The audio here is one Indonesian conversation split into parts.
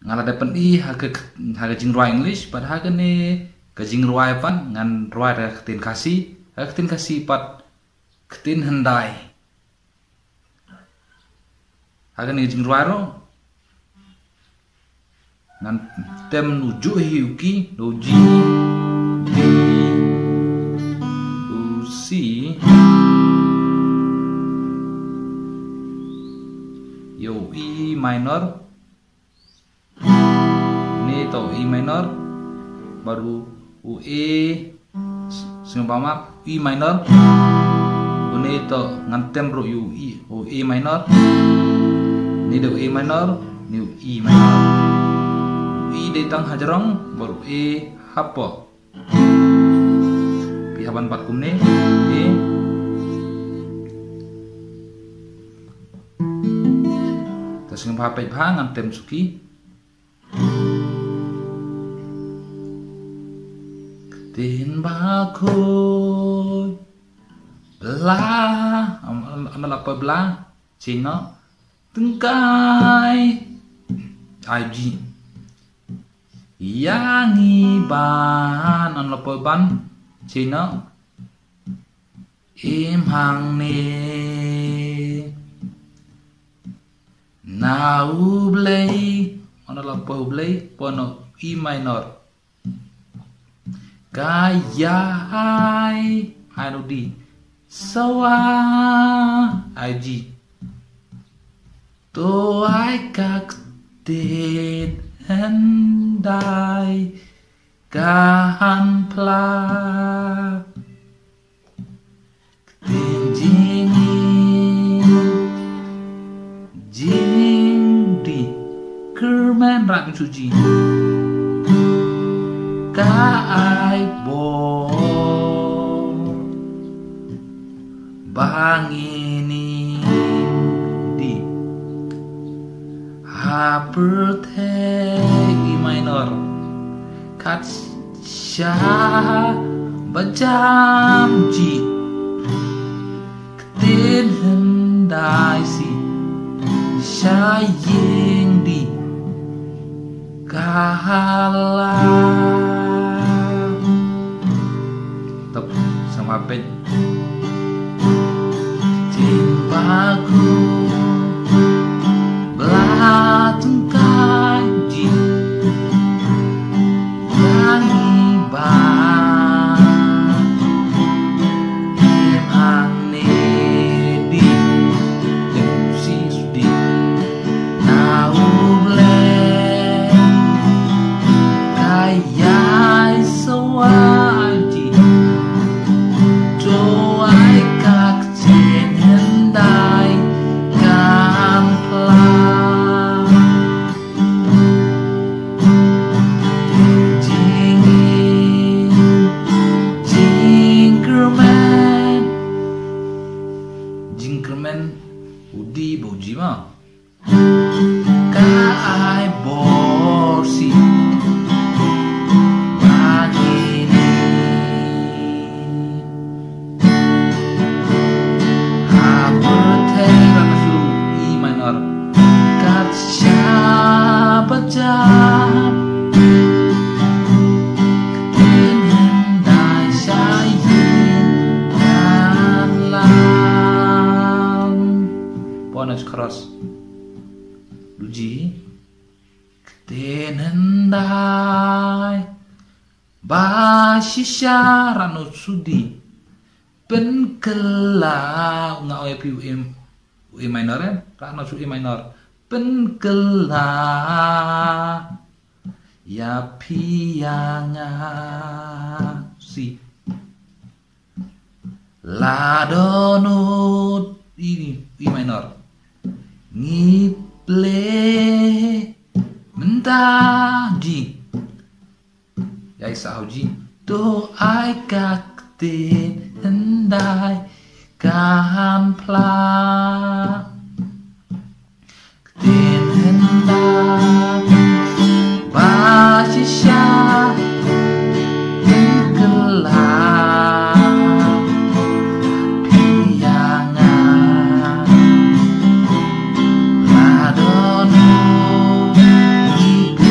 ngala dapat I haga jing ruai English pada haga ne ke jing ruai pan ngan ruai da ketin kasih pat ketin hendai haga ne jing ruai ro ngan tem nuju hiuki doji di usi yo E minor ini to E minor baru UE seumpama E minor ini to ngantem ro UE minor ini do E minor ini E minor E datang hajarong baru E hapo pihaban 4 kumne E terus ngapa ngantem suki tin bakoy belah amal apa belah Cina tengkai IG yang iban an apa ban Cina im hang ne nau blay ana apa blay pono E minor Kayai Hanudi Sawa IG To I kaktin Hendai Kahan pla Ktin jing di Kerman rak suji Kai bo bangini di haperte E minor kat sha bajam ji ketin hendai si shaying di kahala sama pet timbaku belatung kaji yang iban imang nedi yang si sudi nau bleh kayai sawaji doai kaktin hendai kampla jingkerman udi boji ma kai borsi Ponas keras Duji Tenendai Basisya Rano Sudi Penkela Nga oya pi UE minor ya Rano Sudi minor Penkela Ya piyanga Si Ladonut ini E minor Ngiple Mentaji Yai sauji Do ai kakte Hendai Kampla Ktin hendai Basisya Pengkelam Piyangan Ladonu Ibu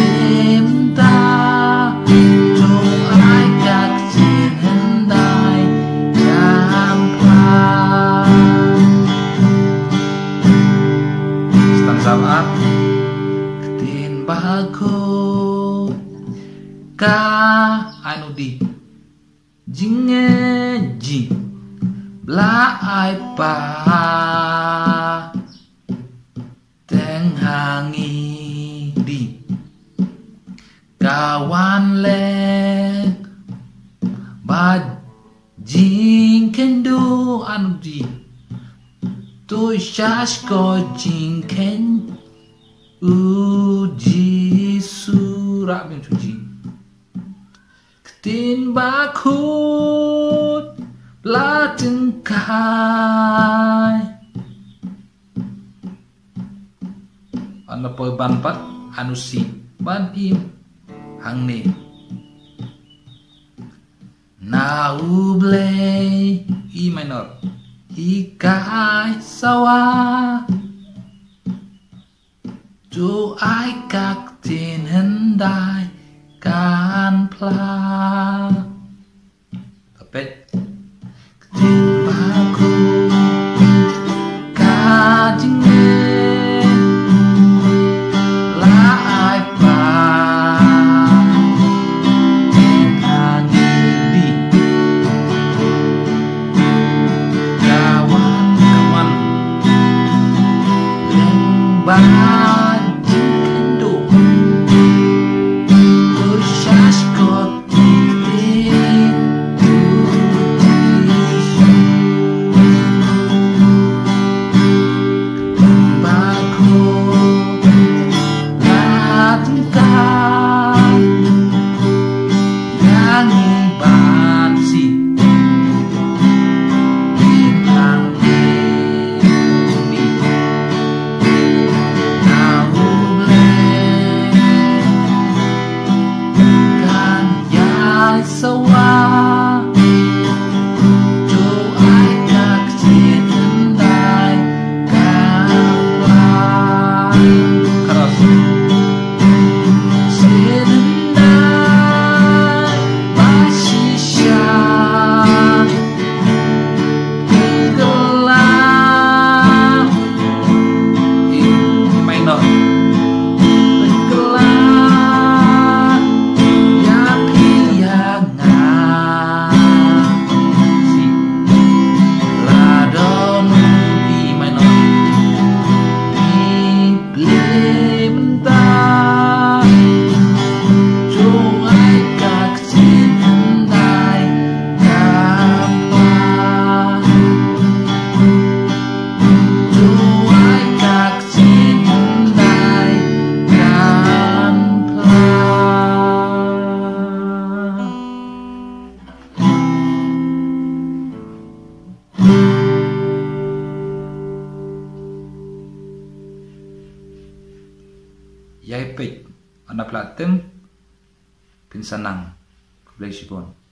bago ka anu di jinge ji bla ai pa teng hangi di kawan lek ba jing kendo anu di to shash ko jing ken uji surah bin suci ketin bakut lateng kai anu poe ban pat anu si ban im hang ne na uble i minor ikai sawa cho ai các tiền hiện đại can pla tapet tin baku ka jinge la ai pa tin hangi di kawan kawan leng ba Yai pek anak platem pinsanang keblai sipon.